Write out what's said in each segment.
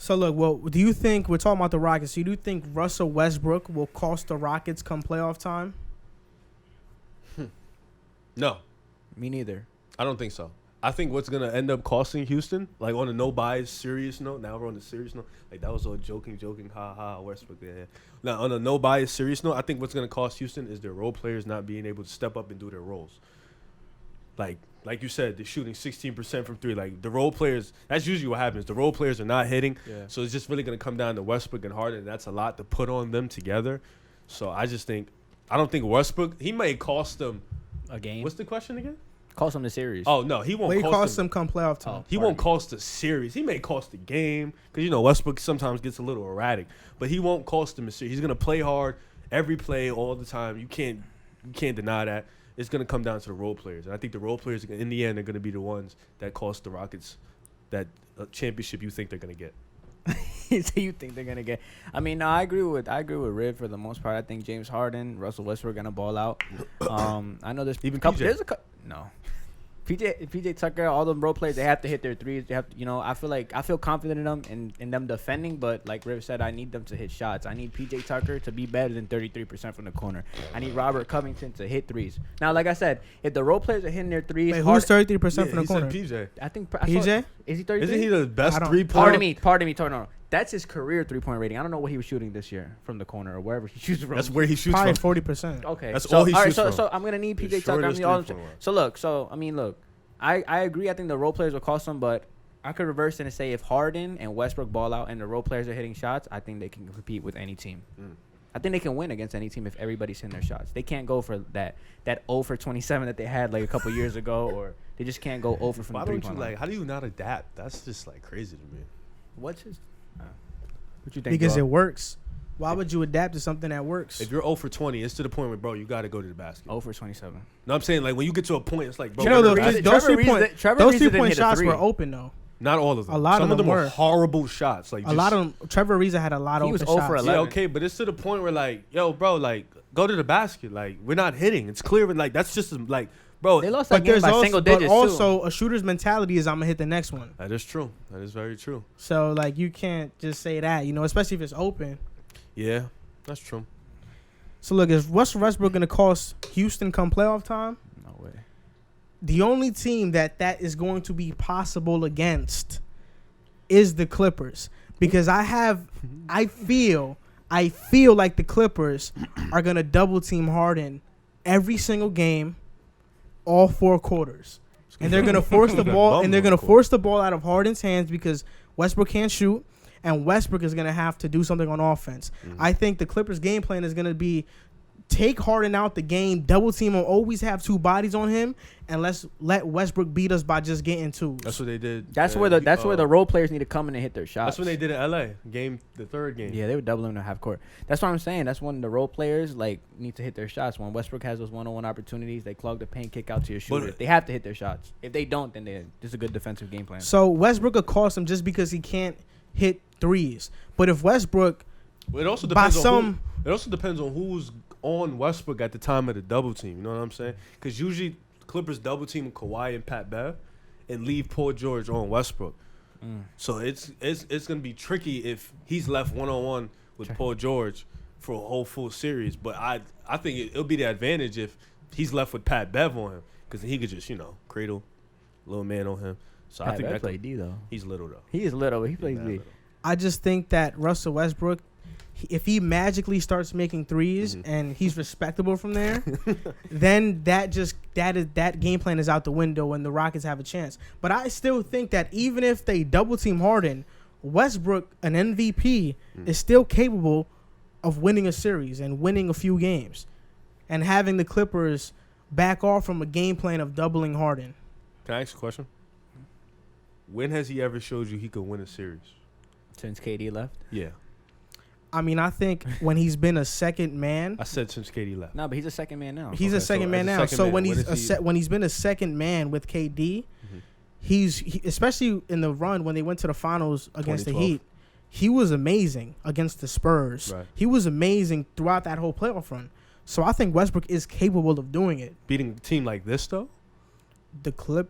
So look, well, do you think we're talking about the Rockets? So you do think Russell Westbrook will cost the Rockets come playoff time? No, Me neither. I don't think so. I think what's gonna end up costing Houston, like on a no bias serious note. Now we're on the serious note. Like that was all joking, ha ha. Westbrook, yeah. Now on a no bias serious note, I think what's gonna cost Houston is their role players not being able to step up and do their roles. Like you said, they're shooting 16% from three. Like the role players, that's usually what happens. The role players are not hitting, so it's just really gonna come down to Westbrook and Harden. And that's a lot to put on them together. So I don't think Westbrook. He may cost them a game. What's the question again? Cost them the series. Oh no, he won't. Well, he cost costs them them come playoff time. He won't cost the series. He may cost the game because Westbrook sometimes gets a little erratic, but he won't cost him a series. He's gonna play hard every play all the time. You can't deny that. It's gonna come down to the role players, and I think the role players in the end are gonna be the ones that cost the Rockets that championship you think they're gonna get. So you think they're gonna get? I mean, no, I agree with Riv for the most part. I think James Harden, Russell Westbrook gonna ball out. I know there's even couple. PJ. There's a couple. No. PJ Tucker, all them role players, they have to hit their threes. They have to, I feel confident in them in them defending, but like Riv said, I need them to hit shots. I need PJ Tucker to be better than 33% from the corner. I need Robert Covington to hit threes. Now, like I said, if the role players are hitting their threes, Wait, who's 33% from the corner? PJ. I think PJ? Is he 33? Isn't he the best 3-point? Pardon me. No. That's his career 3-point rating. I don't know what he was shooting this year from the corner or wherever he shoots from. That's where he shoots Probably from. 40%. Okay. That's all he shoots from. So I'm gonna need PJ Sure Tucker. Look. I agree. I think the role players will cost them, but I could reverse it and say if Harden and Westbrook ball out and the role players are hitting shots, I think they can compete with any team. I think they can win against any team if everybody's hitting their shots. They can't go for that 0 for 27 that they had like a couple years ago, or they just can't go over from Why the 3-point don't you line. how do you not adapt? That's just like crazy to me. What you think? Because bro? it works. Why would you adapt to something that works? If you're 0 for 20, it's to the point where, bro, you got to go to the basket. 0 for 27. No, I'm saying, like, when you get to a point, it's like, bro, those 3-point hit a shots three. were open, though. not all of them. A lot Some of them were were horrible shots. Like a lot of them. Trevor Ariza had a lot of He was open 0 for shots. 11. Yeah, okay, but it's to the point where, like, yo, bro, like, go to the basket. Like, we're not hitting. It's clear. Like, that's just, like, bro. They lost that game by single digits, but also a shooter's mentality is I'm going to hit the next one. That is true. That is very true. So, like, you can't just say that, especially if it's open. Yeah, that's true. So, look, is Russell Westbrook going to cost Houston come playoff time? No way. The only team that is going to be possible against is the Clippers. Because I feel like the Clippers are going to double team Harden every single game, all 4 quarters. And they're going to force the ball force the ball out of Harden's hands because Westbrook can't shoot. And Westbrook is going to have to do something on offense. I think the Clippers' game plan is going to be take Harden out the game, double team him, always have 2 bodies on him, and let's let Westbrook beat us by just getting 2. That's what they did. That's where the role players need to come in and hit their shots. That's what they did in LA. The third game. Yeah, they were doubling to half court. That's what I'm saying. That's when the role players need to hit their shots. When Westbrook has those 1-on-1 opportunities, they clog the paint, kick out to your shooter. They have to hit their shots. If they don't, then this is a good defensive game plan. So Westbrook will cost him just because he can't hit threes. But if Westbrook, it also depends on who's on Westbrook at the time of the double team. You know what I'm saying? Because usually Clippers double team Kawhi and Pat Bev and leave Paul George on Westbrook. So it's gonna be tricky if he's left 1-on-1 with Paul George for a whole full series. But I think it'll be the advantage if he's left with Pat Bev on him because he could just cradle little man on him. So Pat I think Bev that played D though. He's little though. He is little, but he plays D. I just think that Russell Westbrook, if he magically starts making threes and he's respectable from there, then that game plan is out the window and the Rockets have a chance. But I still think that even if they double team Harden, Westbrook, an MVP, is still capable of winning a series and winning a few games and having the Clippers back off from a game plan of doubling Harden. Can I ask a question? When has he ever showed you he could win a series? Since KD left? Yeah. I mean, I think when he's been a second man. I said since KD left. No, but he's a second man now. He's a second man now. So when he's been a second man with KD, he especially in the run when they went to the finals against the Heat, he was amazing against the Spurs. Right. He was amazing throughout that whole playoff run. So I think Westbrook is capable of doing it. Beating a team like this though?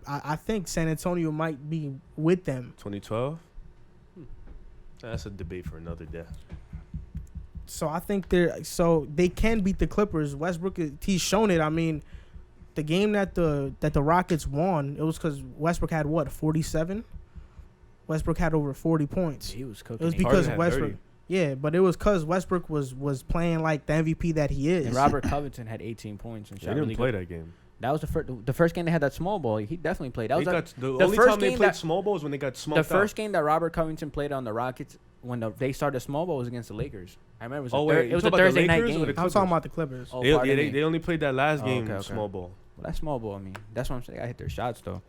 I think San Antonio might be with them. 2012? That's a debate for another day. So I think they can beat the Clippers. Westbrook, he's shown it. I mean, the game that the Rockets won, it was because Westbrook had what, 47? Westbrook had over 40 points. He was cooking. It was it. because Harden had Westbrook. 30. Yeah, but it was because Westbrook was playing like the MVP that he is. And Robert Covington had 18 points and They shot didn't really play good. that game. That was the first game they had that small ball. He definitely played. That was The the only first time they game played that- small ball was when they got smoked the first out. game that Robert Covington played on the Rockets when they started small ball was against the Lakers. I remember it was Oh, a, wait, it you was a talking about the Thursday night Lakers or game. the I'm talking about the Clippers. Oh, They, pardon me. they only played that last Oh, game okay. small ball. Well, that's small ball. I mean, that's what I'm saying. I hit their shots though.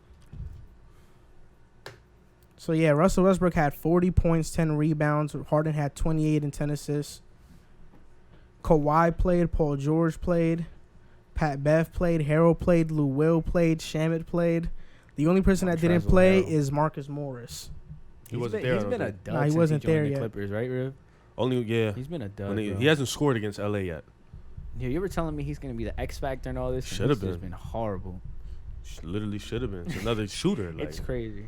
So yeah, Russell Westbrook had 40 points, 10 rebounds. Harden had 28 and 10 assists. Kawhi played. Paul George played. Pat Bev played. Harold played. Lou Will played. Shamit played. The only person that didn't Montrezl play Harrell. is Marcus Morris. He wasn't there. He's I don't been a think. dud. Nah, he since wasn't joined there the yet. Clippers, right, Riv? Only He's been a dud. when bro. he hasn't scored against LA yet. Yeah, you were telling me he's gonna be the X factor and all this. and Shoulda he's just been. been horrible. Literally should have been. It's another shooter. Like, It's crazy.